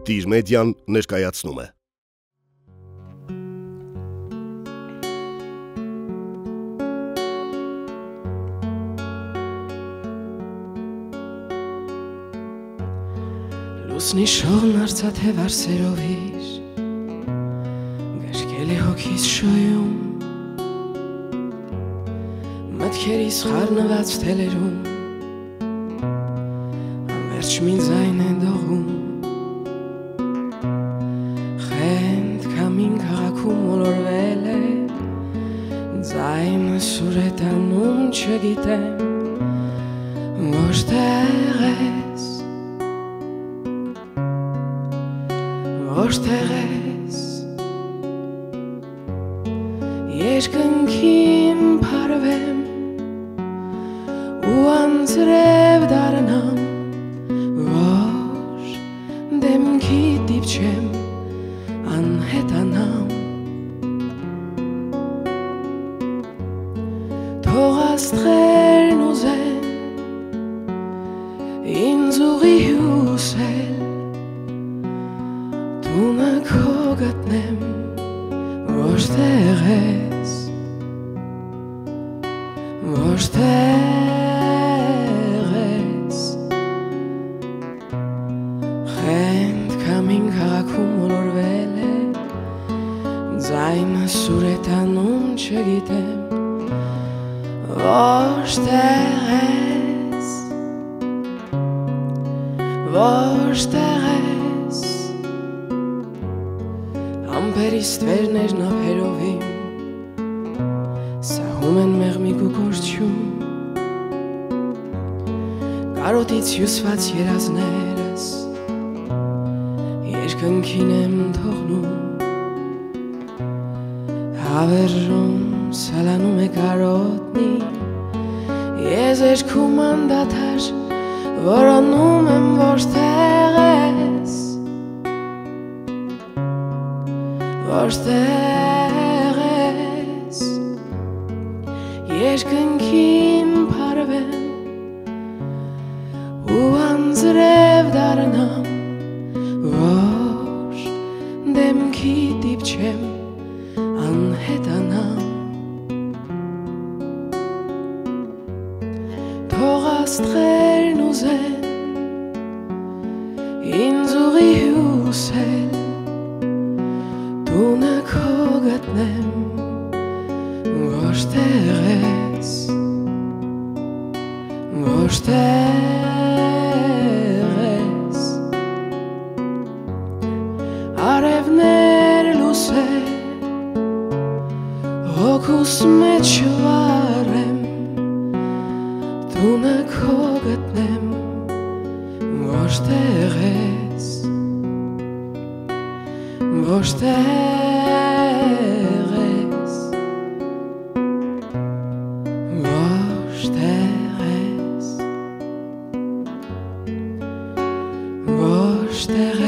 Տիր մեդիան ներկայացնում է։ Լուսնի շողն արծաթե վարսերովիր Գշկել է հոգիս շոյում Մտքերիս խառնված թելերում Անվերջ մին զայն է դողում Խենդ կամին քաղաքում ոլորվել է Ձայնը սուր է տանում չգիտեմ Որտեղ ես Որտեղ ես Երկնքին փարվեմ ու անձրև դառնամ որ դեմքի դիպչեմ անհետանամ թող աստղերն ուզեն ինձ ուղի հյուսել Տունը քո գտնեմ, որտեղ ես, որտեղ ես Խենդ կամին քաղաքում ոլորվել է Ձայնը սուր է տանում չգիտեմ Որտեղ ես, որտեղ ես Ամպերիս տվերներն ափերովիմ Սահում են մեղմիկ ու կորչում Կարոտից հյուսված երազներս Երկնքին եմ թողնում Հավերժում սալանում է կարոտնի Ես երկում անդադար Որոնում եմ որտեղ ես Որտեղ ես Երկնքին փարվեմ ու անձրև դառնամ որ դեմքի դիպչեմ անհետանամ թող աստղերն ուզեն ինձ ուղի հյուսել Տունը քո գտնեմ, որտեղ ես, որտեղ ես Արևներ լուսել, հոգուս մեջ վարեմ Տունը քո գտնեմ, որտեղ ես Որտեղ ես, որտեղ ես, որտեղ